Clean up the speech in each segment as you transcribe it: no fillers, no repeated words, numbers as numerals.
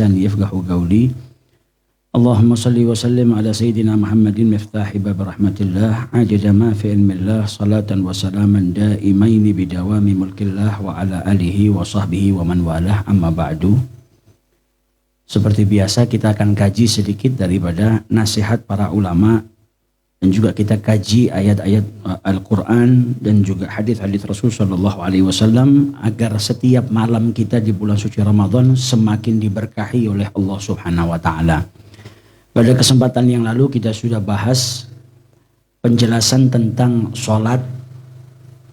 lisani yafqahu qawli. Allahumma salli wa sallim ala sayyidina Muhammadin miftahi bab rahmatillah ajada ma fi ilmillah salatan wa salaman daimaini bidawami mulkillah wa ala alihi wa sahbihi wa man walah amma ba'du. Seperti biasa kita akan kaji sedikit daripada nasihat para ulama dan juga kita kaji ayat-ayat Al-Quran dan juga hadis-hadis Rasul Sallallahu Alaihi Wasallam agar setiap malam kita di bulan suci Ramadan semakin diberkahi oleh Allah Subhanahu Wa Taala. Pada kesempatan yang lalu kita sudah bahas penjelasan tentang sholat,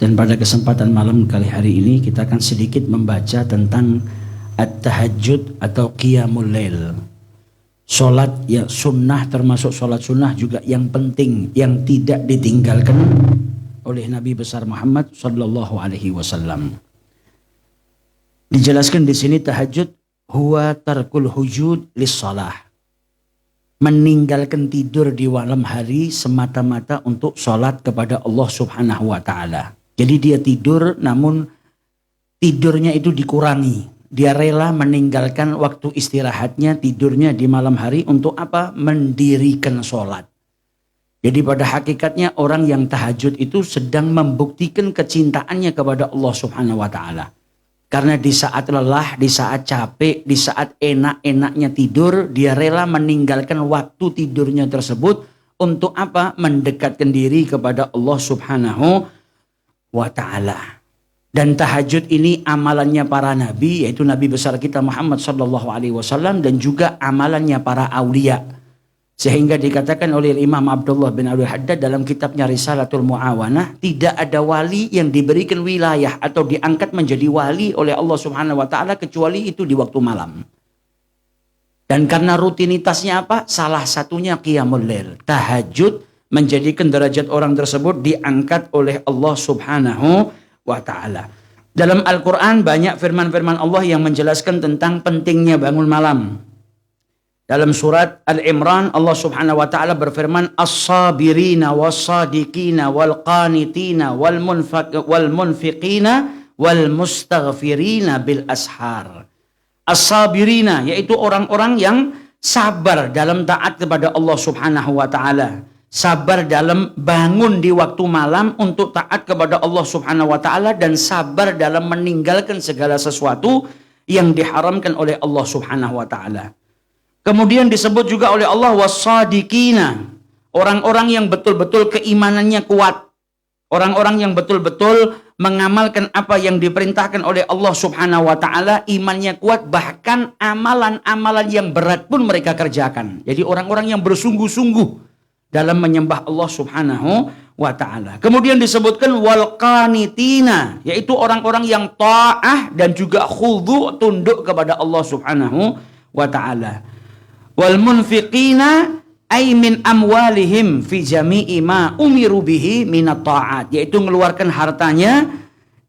dan pada kesempatan malam kali hari ini kita akan sedikit membaca tentang at-tahajjud atau qiyamul lail. Sholat ya sunnah, termasuk sholat sunnah juga yang penting, yang tidak ditinggalkan oleh Nabi besar Muhammad Sallallahu Alaihi Wasallam. Dijelaskan di sini tahajud huwa tarkul hujud lis shalah, meninggalkan tidur di malam hari semata-mata untuk sholat kepada Allah Subhanahu Wa Taala. Jadi dia tidur, namun tidurnya itu dikurangi. Dia rela meninggalkan waktu istirahatnya, tidurnya di malam hari untuk apa? Mendirikan sholat. Jadi pada hakikatnya orang yang tahajud itu sedang membuktikan kecintaannya kepada Allah Subhanahu Wa Taala. Karena di saat lelah, di saat capek, di saat enak-enaknya tidur, dia rela meninggalkan waktu tidurnya tersebut untuk apa? Mendekatkan diri kepada Allah Subhanahu Wa Taala. Dan tahajud ini amalannya para nabi, yaitu nabi besar kita Muhammad Sallallahu Alaihi Wasallam, dan juga amalannya para aulia. Sehingga dikatakan oleh Imam Abdullah bin Abdul Haddad dalam kitabnya Risalatul Mu'awanah, tidak ada wali yang diberikan wilayah atau diangkat menjadi wali oleh Allah Subhanahu Wa Taala kecuali itu di waktu malam. Dan karena rutinitasnya apa? Salah satunya qiyamul lail. Tahajud menjadikan derajat orang tersebut diangkat oleh Allah Subhanahu Wa Ta'ala. Dalam Al-Quran banyak firman-firman Allah yang menjelaskan tentang pentingnya bangun malam. Dalam surat Al-Imran Allah Subhanahu Wa Ta'ala berfirman, as-sabirina was-sadiqina wal-qanitina wal-munfiqina wal-mustaghfirina bil ashar. As-sabirina yaitu orang-orang yang sabar dalam taat kepada Allah Subhanahu Wa Ta'ala. Sabar dalam bangun di waktu malam untuk taat kepada Allah Subhanahu Wa Taala, dan sabar dalam meninggalkan segala sesuatu yang diharamkan oleh Allah Subhanahu Wa Taala. Kemudian disebut juga oleh Allah was-sadiqina, orang-orang yang betul-betul keimanannya kuat, orang-orang yang betul-betul mengamalkan apa yang diperintahkan oleh Allah Subhanahu Wa Taala, imannya kuat, bahkan amalan-amalan yang berat pun mereka kerjakan. Jadi orang-orang yang bersungguh-sungguh dalam menyembah Allah Subhanahu Wa Ta'ala. Kemudian disebutkan wal qanitina, yaitu orang-orang yang ta'ah dan juga khudhu, tunduk kepada Allah Subhanahu Wa Ta'ala. Wal munfiqina ay min amwalihim fi jami'i ma umiru bihi minat ta'at, yaitu mengeluarkan hartanya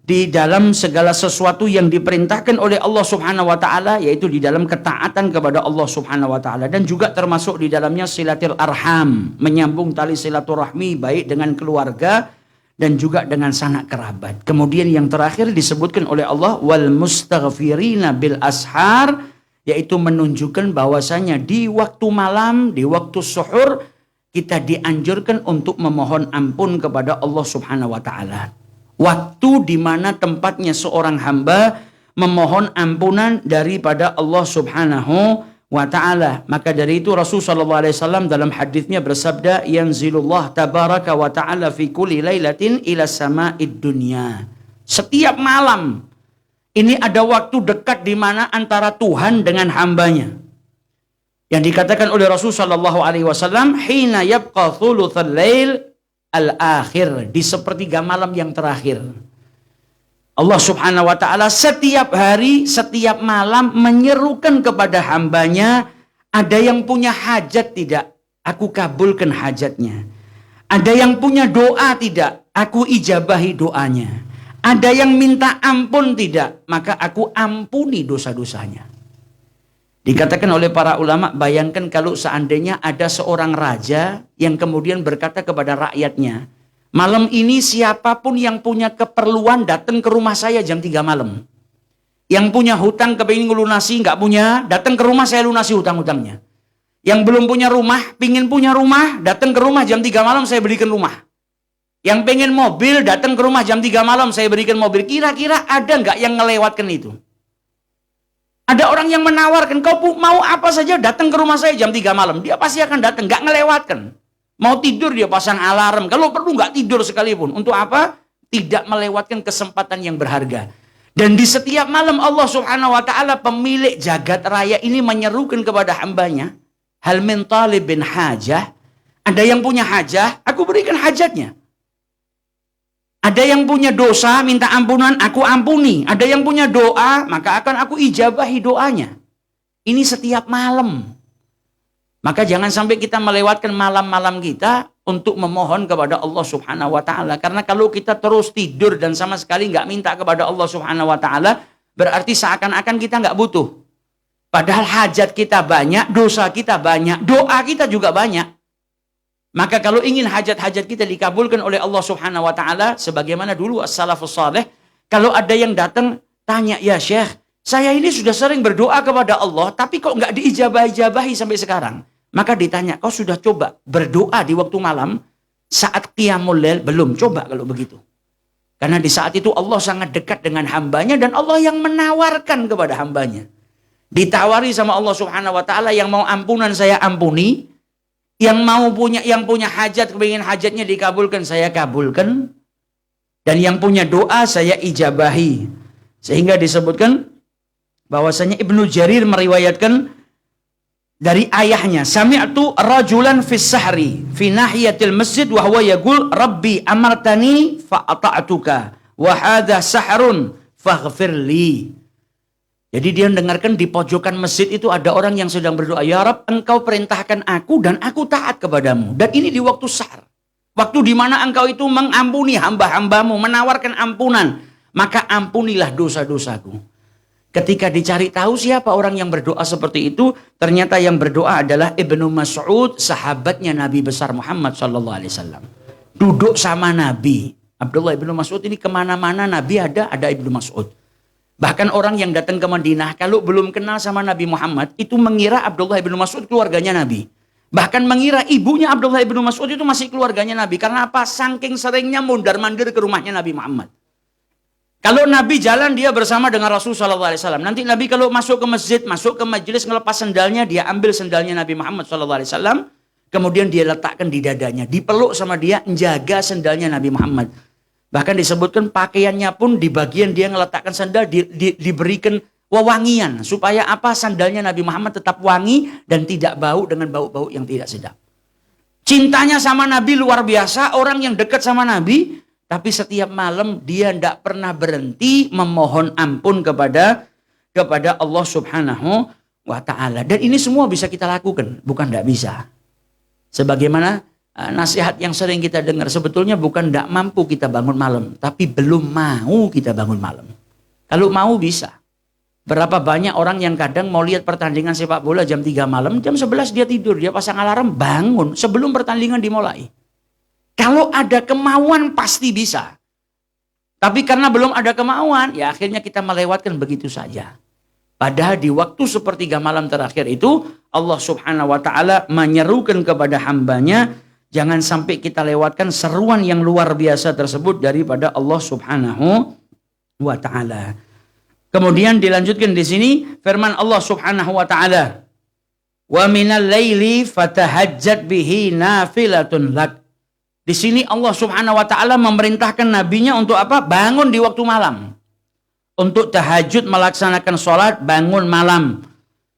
di dalam segala sesuatu yang diperintahkan oleh Allah Subhanahu Wa Ta'ala, yaitu di dalam ketaatan kepada Allah Subhanahu Wa Ta'ala, dan juga termasuk di dalamnya silatul arham, menyambung tali silaturahmi baik dengan keluarga dan juga dengan sanak kerabat. Kemudian yang terakhir disebutkan oleh Allah wal mustaghfirina bil ashar, yaitu menunjukkan bahwasanya di waktu malam, di waktu suhur, kita dianjurkan untuk memohon ampun kepada Allah Subhanahu Wa Ta'ala. Waktu di mana tempatnya seorang hamba memohon ampunan daripada Allah Subhanahu Wa Ta'ala. Maka dari itu Rasul Sallallahu Alaihi Wasallam dalam hadisnya bersabda, yanzilullah tabaraka wa ta'ala fi kulli lailatin ila sama'id dunya. Setiap malam ini ada waktu dekat di mana antara Tuhan dengan hambanya. Yang dikatakan oleh Rasul Sallallahu Alaihi Wasallam, hina yabqa thuluthal lail al-akhir, di sepertiga malam yang terakhir. Allah Subhanahu Wa Ta'ala setiap hari, setiap malam menyerukan kepada hambanya, ada yang punya hajat tidak? Aku kabulkan hajatnya. Ada yang punya doa tidak? Aku ijabahi doanya. Ada yang minta ampun tidak? Maka aku ampuni dosa-dosanya. Dikatakan oleh para ulama, bayangkan kalau seandainya ada seorang raja yang kemudian berkata kepada rakyatnya, malam ini siapapun yang punya keperluan datang ke rumah saya jam 3 malam. Yang punya hutang kepingin ngelunasi, nggak punya, datang ke rumah saya lunasi hutang-hutangnya. Yang belum punya rumah, pingin punya rumah, datang ke rumah jam 3 malam saya belikan rumah. Yang pengen mobil, datang ke rumah jam 3 malam saya berikan mobil. Kira-kira ada nggak yang ngelewatkan itu? Ada orang yang menawarkan, kau mau apa saja datang ke rumah saya jam 3 malam. Dia pasti akan datang, nggak ngelewatkan. Mau tidur dia pasang alarm. Kalau perlu nggak tidur sekalipun. Untuk apa? Tidak melewatkan kesempatan yang berharga. Dan di setiap malam Allah Subhanahu wa Ta'ala, pemilik jagat raya ini menyerukan kepada hambanya, hal min talibin hajah. Ada yang punya hajah, aku berikan hajatnya. Ada yang punya dosa, minta ampunan, aku ampuni. Ada yang punya doa, maka akan aku ijabahi doanya. Ini setiap malam. Maka jangan sampai kita melewatkan malam-malam kita untuk memohon kepada Allah Subhanahu wa Ta'ala. Karena kalau kita terus tidur dan sama sekali nggak minta kepada Allah Subhanahu wa Ta'ala, berarti seakan-akan kita nggak butuh. Padahal hajat kita banyak, dosa kita banyak, doa kita juga banyak. Maka kalau ingin hajat-hajat kita dikabulkan oleh Allah Subhanahu wa Ta'ala, sebagaimana dulu as-salafus saleh, kalau ada yang datang tanya, ya Syekh, saya ini sudah sering berdoa kepada Allah, tapi kok nggak diijabah-ijabahi sampai sekarang? Maka ditanya, kau sudah coba berdoa di waktu malam saat qiyamul lail? Belum, coba kalau begitu. Karena di saat itu Allah sangat dekat dengan hambanya dan Allah yang menawarkan kepada hambanya. Ditawari sama Allah Subhanahu wa Ta'ala, yang mau ampunan saya ampuni, yang punya hajat, kepingin hajatnya dikabulkan, saya kabulkan. Dan yang punya doa, saya ijabahi. Sehingga disebutkan bahwasanya Ibnu Jarir meriwayatkan dari ayahnya, sami'tu rajulan fis sahri fi nahiyatil masjid wa huwa yaqul rabbi amartani fa ata'tuka wa hadha sahrun faghfir li. Jadi dia mendengarkan di pojokan masjid itu ada orang yang sedang berdoa, ya Rabb, engkau perintahkan aku dan aku taat kepadamu. Dan ini di waktu sahar. Waktu di mana engkau itu mengampuni hamba-hambamu, menawarkan ampunan. Maka ampunilah dosa-dosaku. Ketika dicari tahu siapa orang yang berdoa seperti itu, ternyata yang berdoa adalah Ibnu Mas'ud, sahabatnya Nabi besar Muhammad SAW. Duduk sama Nabi. Abdullah Ibnu Mas'ud ini kemana-mana Nabi ada Ibnu Mas'ud. Bahkan orang yang datang ke Madinah, kalau belum kenal sama Nabi Muhammad, itu mengira Abdullah Ibnu Mas'ud keluarganya Nabi. Bahkan mengira ibunya Abdullah Ibnu Mas'ud itu masih keluarganya Nabi. Karena apa? Saking seringnya mondar-mandir ke rumahnya Nabi Muhammad. Kalau Nabi jalan, dia bersama dengan Rasulullah SAW. Nanti Nabi kalau masuk ke masjid, masuk ke majelis, ngelepas sendalnya, dia ambil sendalnya Nabi Muhammad SAW. Kemudian dia letakkan di dadanya. Dipeluk sama dia, menjaga sendalnya Nabi Muhammad. Bahkan disebutkan pakaiannya pun di bagian dia ngeletakkan sandal diberikan wewangian. Supaya apa? Sandalnya Nabi Muhammad tetap wangi dan tidak bau dengan bau-bau yang tidak sedap. Cintanya sama Nabi luar biasa. Orang yang dekat sama Nabi. Tapi setiap malam dia tidak pernah berhenti memohon ampun kepada Allah Subhanahu wa Ta'ala. Dan ini semua bisa kita lakukan. Bukan tidak bisa. Sebagaimana nasihat yang sering kita dengar, sebetulnya bukan tidak mampu kita bangun malam, tapi belum mau kita bangun malam. Kalau mau bisa. Berapa banyak orang yang kadang mau lihat pertandingan sepak bola jam 3 malam, jam 11 dia tidur, dia pasang alarm, bangun sebelum pertandingan dimulai. Kalau ada kemauan pasti bisa. Tapi karena belum ada kemauan, ya akhirnya kita melewatkan begitu saja. Padahal di waktu sepertiga malam terakhir itu, Allah Subhanahu wa Ta'ala menyerukan kepada hambanya, jangan sampai kita lewatkan seruan yang luar biasa tersebut daripada Allah Subhanahu wa Ta'ala. Kemudian dilanjutkan di sini firman Allah Subhanahu wa Ta'ala, "Wa minal laili fatahajjat bihi nafilatun lak." Di sini Allah Subhanahu wa Ta'ala memerintahkan nabinya untuk apa? Bangun di waktu malam. Untuk tahajud, melaksanakan sholat bangun malam.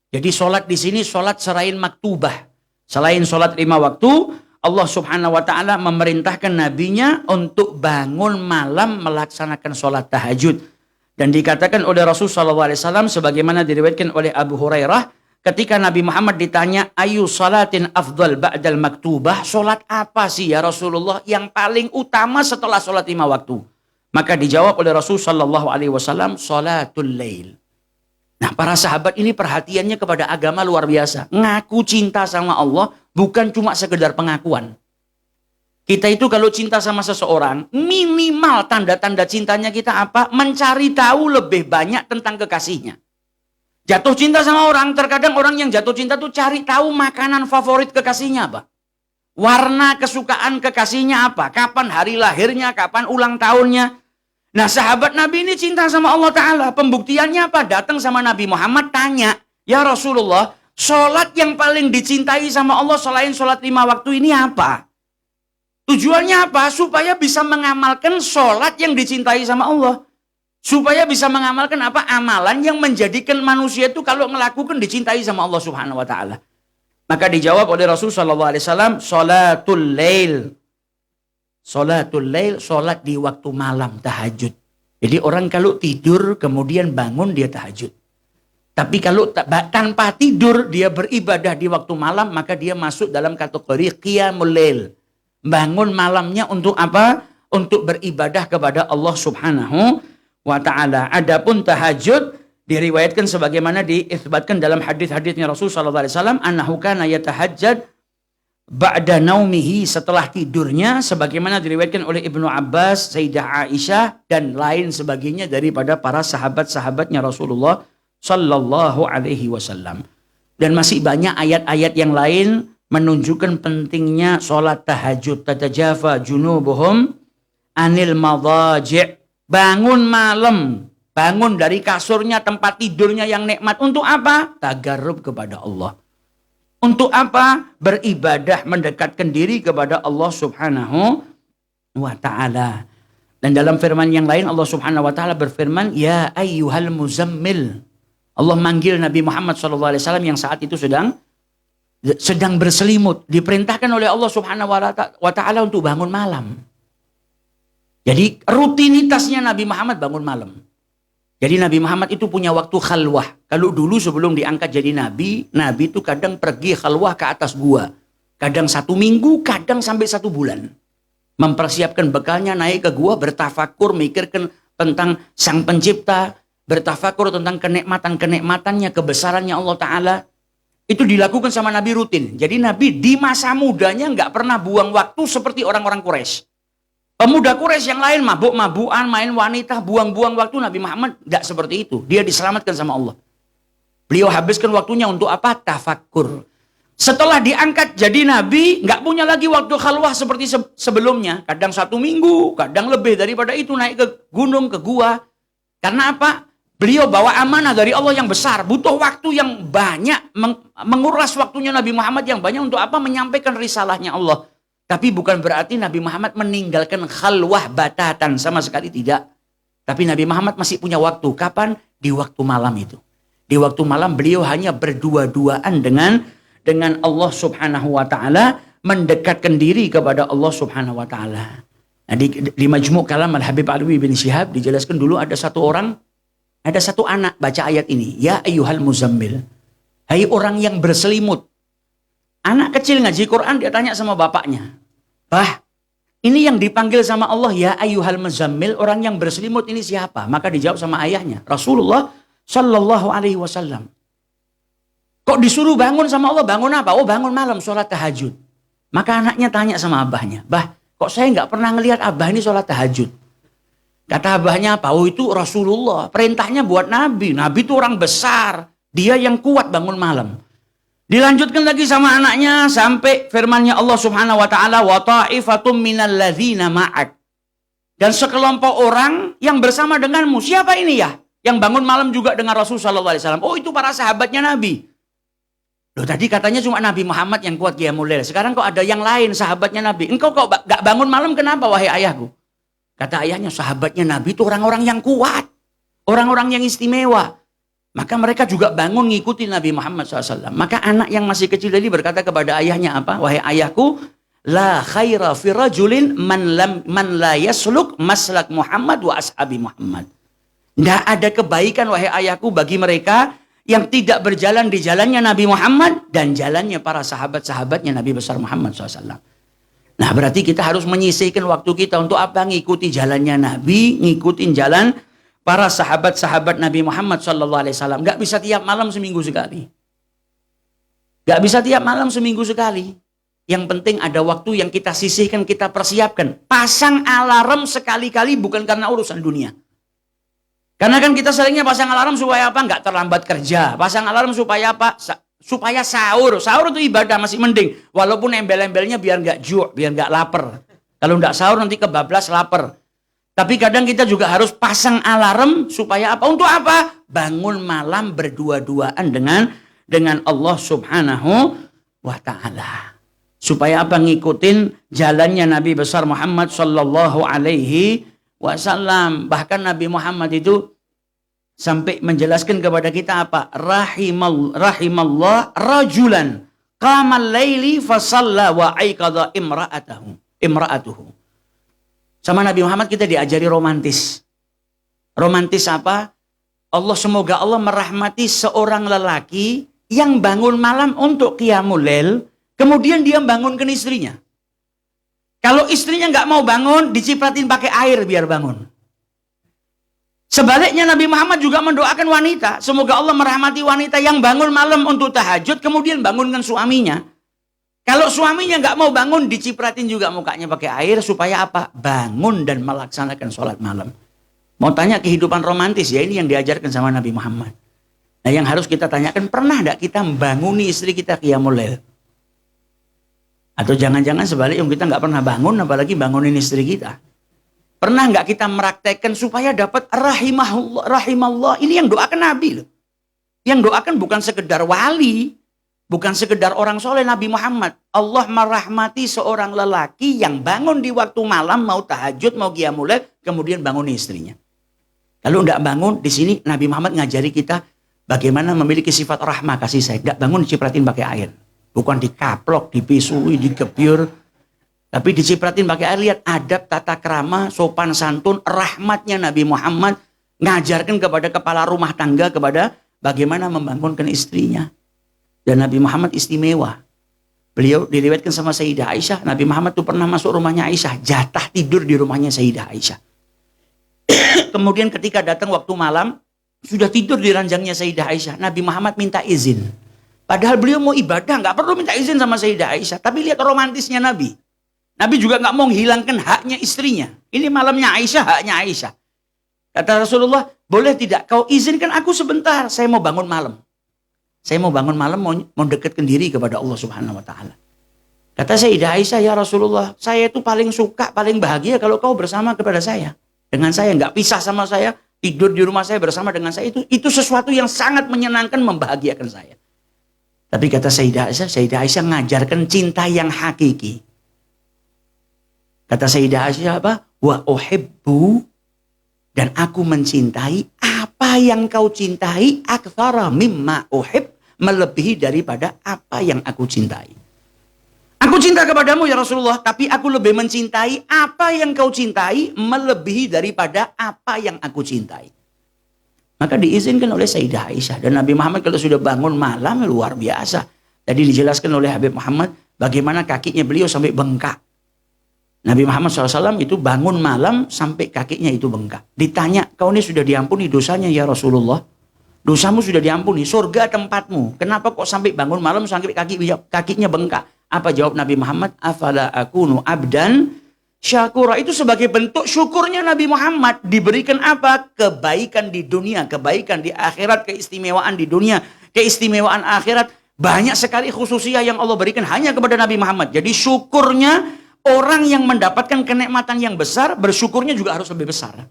Jadi sholat di sini sholat selain maktubah. Selain sholat 5 waktu, Allah Subhanahu wa Ta'ala memerintahkan nabinya untuk bangun malam melaksanakan sholat tahajud. Dan dikatakan oleh Rasulullah SAW sebagaimana diriwayatkan oleh Abu Hurairah, ketika Nabi Muhammad ditanya, ayu salatin afdal ba'dal maktubah, sholat apa sih ya Rasulullah yang paling utama setelah sholat 5 waktu? Maka dijawab oleh Rasulullah SAW, sholatul lail. Nah, para sahabat ini perhatiannya kepada agama luar biasa. Ngaku cinta sama Allah bukan cuma sekedar pengakuan. Kita itu kalau cinta sama seseorang, minimal tanda-tanda cintanya kita apa? Mencari tahu lebih banyak tentang kekasihnya. Jatuh cinta sama orang, terkadang orang yang jatuh cinta tuh cari tahu makanan favorit kekasihnya apa. Warna kesukaan kekasihnya apa. Kapan hari lahirnya, kapan ulang tahunnya. Nah, sahabat Nabi ini cinta sama Allah Ta'ala. Pembuktiannya apa? Datang sama Nabi Muhammad tanya, ya Rasulullah, sholat yang paling dicintai sama Allah selain sholat 5 waktu ini apa? Tujuannya apa? Supaya bisa mengamalkan sholat yang dicintai sama Allah. Supaya bisa mengamalkan apa? Amalan yang menjadikan manusia itu kalau melakukan dicintai sama Allah Subhanahu wa Ta'ala. Maka dijawab oleh Rasul sallallahu alaihi wasallam, salatul lail. Salatul lail, salat di waktu malam, tahajud. Jadi orang kalau tidur kemudian bangun dia tahajud. Tapi kalau tanpa tidur dia beribadah di waktu malam, maka dia masuk dalam kategori qiyamul lail. Bangun malamnya untuk apa? Untuk beribadah kepada Allah Subhanahu wa Ta'ala. Adapun tahajud diriwayatkan sebagaimana diisbatkan dalam hadis-hadisnya Rasul sallallahu alaihi wasallam, annahu kana yatahajjad ba'da naumihi, setelah tidurnya, sebagaimana diriwayatkan oleh Ibnu Abbas, Sayyidah Aisyah dan lain sebagainya daripada para sahabat-sahabatnya Rasulullah sallallahu alaihi wasallam. Dan masih banyak ayat-ayat yang lain menunjukkan pentingnya sholat tahajud. Tatajafa junubuhum anil madaji'. Bangun malam, bangun dari kasurnya, tempat tidurnya yang nikmat. Untuk apa? Tagarrub kepada Allah. Untuk apa? Beribadah, mendekatkan diri kepada Allah Subhanahu wa Ta'ala. Dan dalam firman yang lain Allah Subhanahu wa Ta'ala berfirman, ya ayyuhal muzammil. Allah manggil Nabi Muhammad SAW yang saat itu sedang berselimut, diperintahkan oleh Allah Subhanahu wa Ta'ala untuk bangun malam. Jadi rutinitasnya Nabi Muhammad bangun malam. Jadi Nabi Muhammad itu punya waktu khalwah. Kalau dulu sebelum diangkat jadi Nabi itu kadang pergi khalwah ke atas gua. Kadang 1 minggu, kadang sampai 1 bulan. Mempersiapkan bekalnya, naik ke gua, bertafakur, mikirkan tentang Sang Pencipta, bertafakur tentang kenikmatan-kenikmatannya, kebesarannya Allah Ta'ala. Itu dilakukan sama Nabi rutin. Jadi Nabi di masa mudanya nggak pernah buang waktu seperti orang-orang Quraisy. Pemuda Quraisy yang lain mabuk-mabukan, main wanita, buang-buang waktu. Nabi Muhammad nggak seperti itu. Dia diselamatkan sama Allah. Beliau habiskan waktunya untuk apa? Tafakkur. Setelah diangkat jadi Nabi, nggak punya lagi waktu khalwah seperti sebelumnya. Kadang 1 minggu, kadang lebih daripada itu naik ke gunung, ke gua. Karena apa? Beliau bawa amanah dari Allah yang besar. Butuh waktu yang banyak. Menguras waktunya Nabi Muhammad yang banyak untuk apa? Menyampaikan risalahnya Allah. Tapi bukan berarti Nabi Muhammad meninggalkan khalwah batatan. Sama sekali tidak. Tapi Nabi Muhammad masih punya waktu. Kapan? Di waktu malam itu. Di waktu malam beliau hanya berdua-duaan dengan Allah Subhanahu wa Ta'ala. Mendekatkan diri kepada Allah Subhanahu wa Ta'ala. Nah, di Majmu' Kalam Al-Habib Alwi bin Syihab dijelaskan dulu ada satu anak baca ayat ini. Ya ayyuhal muzammil. Hai orang yang berselimut. Anak kecil ngaji Quran dia tanya sama bapaknya. Bah, ini yang dipanggil sama Allah ya ayyuhal muzammil, orang yang berselimut ini siapa? Maka dijawab sama ayahnya, Rasulullah sallallahu alaihi wasallam. Kok disuruh bangun sama Allah? Bangun apa? Oh, bangun malam sholat tahajud. Maka anaknya tanya sama abahnya, bah, kok saya nggak pernah ngelihat abah ini sholat tahajud? Kata abahnya apa? Oh, itu Rasulullah. Perintahnya buat Nabi. Nabi itu orang besar. Dia yang kuat bangun malam. Dilanjutkan lagi sama anaknya sampai firmannya Allah Subhanahu wa Ta'ala, wa ta'ifatum minal ladzina ma'ak. Dan sekelompok orang yang bersama denganmu. Siapa ini ya? Yang bangun malam juga dengan Rasul sallallahu alaihi wasallam. Oh, itu para sahabatnya Nabi. Loh, tadi katanya cuma Nabi Muhammad yang kuat qiyamul lail. Sekarang kok ada yang lain sahabatnya Nabi. Engkau kok gak bangun malam kenapa wahai ayahku? Kata ayahnya, sahabatnya Nabi itu orang-orang yang kuat. Orang-orang yang istimewa. Maka mereka juga bangun ngikutin Nabi Muhammad SAW. Maka anak yang masih kecil tadi berkata kepada ayahnya apa? Wahai ayahku, la khaira fi rajulin man la yasluk maslak Muhammad wa ashabi Muhammad. Tidak ada kebaikan wahai ayahku bagi mereka yang tidak berjalan di jalannya Nabi Muhammad dan jalannya para sahabat-sahabatnya Nabi besar Muhammad SAW. Nah, berarti kita harus menyisihkan waktu kita untuk apa? Ngikuti jalannya Nabi, ngikutin jalan para sahabat-sahabat Nabi Muhammad SAW. Gak bisa tiap malam seminggu sekali. Gak bisa tiap malam seminggu sekali. Yang penting ada waktu yang kita sisihkan, kita persiapkan. Pasang alarm sekali-kali bukan karena urusan dunia. Karena kan kita seringnya pasang alarm supaya apa? Nggak terlambat kerja. Pasang alarm supaya apa? Supaya sahur. Sahur itu ibadah masih mending. Walaupun embel-embelnya biar nggak juk, biar nggak lapar. Kalau nggak sahur nanti kebablas lapar. Tapi kadang kita juga harus pasang alarm supaya apa? Untuk apa? Bangun malam berdua-duaan dengan Allah Subhanahu wa Ta'ala. Supaya apa? Ngikutin jalannya Nabi besar Muhammad sallallahu alaihi wasallam. Bahkan Nabi Muhammad itu sampai menjelaskan kepada kita apa? Rahimallah rajulan qamal laili fasalla wa aikadha imra'atuhu. Sama Nabi Muhammad kita diajari romantis. Romantis apa? Semoga Allah merahmati seorang lelaki yang bangun malam untuk qiyamul lail. Kemudian dia bangunkan istrinya. Kalau istrinya nggak mau bangun, dicipratin pakai air biar bangun. Sebaliknya Nabi Muhammad juga mendoakan wanita. Semoga Allah merahmati wanita yang bangun malam untuk tahajud, kemudian bangunkan suaminya. Kalau suaminya nggak mau bangun, dicipratin juga mukanya pakai air supaya apa? Bangun dan melaksanakan sholat malam. Mau tanya kehidupan romantis ya, ini yang diajarkan sama Nabi Muhammad. Nah yang harus kita tanyakan, pernah nggak kita membanguni istri kita qiyamul lail? Atau jangan-jangan sebaliknya kita nggak pernah bangun, apalagi bangunin istri kita. Pernah nggak kita meraktekkan supaya dapat rahimallah? Ini yang doakan Nabi loh. Yang doakan bukan sekedar wali, bukan sekedar orang soleh, Nabi Muhammad. Allah merahmati seorang lelaki yang bangun di waktu malam, mau tahajud, mau qiyamul lail, kemudian bangun istrinya. Kalau nggak bangun, di sini Nabi Muhammad ngajari kita bagaimana memiliki sifat rahmah, kasih sayang. Nggak bangun dicipratin pakai air. Bukan dikaplok, dipisui, digebyur. Tapi dicipratin pakai air. Lihat adab, tata krama, sopan santun, rahmatnya Nabi Muhammad. Ngajarkan kepada kepala rumah tangga, kepada bagaimana membangunkan istrinya. Dan Nabi Muhammad istimewa. Beliau diriwayatkan sama Sayyidah Aisyah. Nabi Muhammad tuh pernah masuk rumahnya Aisyah. Jatah tidur di rumahnya Sayyidah Aisyah. Kemudian ketika datang waktu malam, sudah tidur di ranjangnya Sayyidah Aisyah. Nabi Muhammad minta izin. Padahal beliau mau ibadah, nggak perlu minta izin sama Sayyidah Aisyah. Tapi lihat romantisnya Nabi. Nabi juga nggak mau menghilangkan haknya istrinya. Ini malamnya Aisyah, haknya Aisyah. Kata Rasulullah, boleh tidak kau izinkan aku sebentar, saya mau bangun malam. Saya mau bangun malam, mau dekatkan diri kepada Allah Subhanahu wa Ta'ala. Kata Sayyidah Aisyah, ya Rasulullah, saya itu paling suka, paling bahagia kalau kau bersama kepada saya. Dengan saya, nggak pisah sama saya, tidur di rumah saya bersama dengan saya, itu sesuatu yang sangat menyenangkan, membahagiakan saya. Tapi kata Sayyidah Aisyah ngajarkan cinta yang hakiki. Kata Sayyidah Aisyah apa? Wa uhibbu, dan aku mencintai apa yang kau cintai, aktsara mimma uhib, melebihi daripada apa yang aku cintai. Aku cinta kepadamu ya Rasulullah, tapi aku lebih mencintai apa yang kau cintai, melebihi daripada apa yang aku cintai. Maka diizinkan oleh Sayyidah Aisyah. Dan Nabi Muhammad kalau sudah bangun malam luar biasa. Tadi dijelaskan oleh Habib Muhammad bagaimana kakinya beliau sampai bengkak. Nabi Muhammad SAW itu bangun malam sampai kakinya itu bengkak. Ditanya, kau ini sudah diampuni dosanya ya Rasulullah? Dosamu sudah diampuni, surga tempatmu. Kenapa kok sampai bangun malam sampai kakinya bengkak? Apa jawab Nabi Muhammad? Afala akunu abdan syakura. Itu sebagai bentuk syukurnya Nabi Muhammad. Diberikan apa? Kebaikan di dunia, kebaikan di akhirat, keistimewaan di dunia, keistimewaan akhirat. Banyak sekali khususiyah yang Allah berikan hanya kepada Nabi Muhammad. Jadi syukurnya orang yang mendapatkan kenikmatan yang besar, bersyukurnya juga harus lebih besar.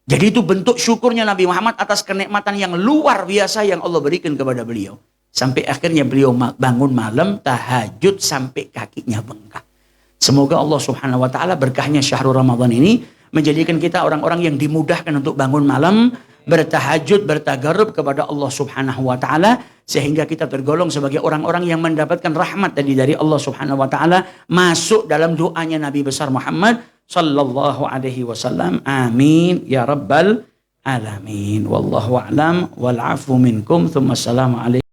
Jadi itu bentuk syukurnya Nabi Muhammad atas kenikmatan yang luar biasa yang Allah berikan kepada beliau. Sampai akhirnya beliau bangun malam, tahajud sampai kakinya bengkak. Semoga Allah Subhanahu wa Ta'ala berkahnya syahrul Ramadan ini menjadikan kita orang-orang yang dimudahkan untuk bangun malam, bertahajud, bertagarrub kepada Allah Subhanahu wa Ta'ala, sehingga kita tergolong sebagai orang-orang yang mendapatkan rahmat dari Allah Subhanahu wa Ta'ala, masuk dalam doanya Nabi besar Muhammad sallallahu alaihi wasallam. Amin ya rabbal alamin. Wallahu a'lam wal afu minkum. Tsumma assalamu alaikum.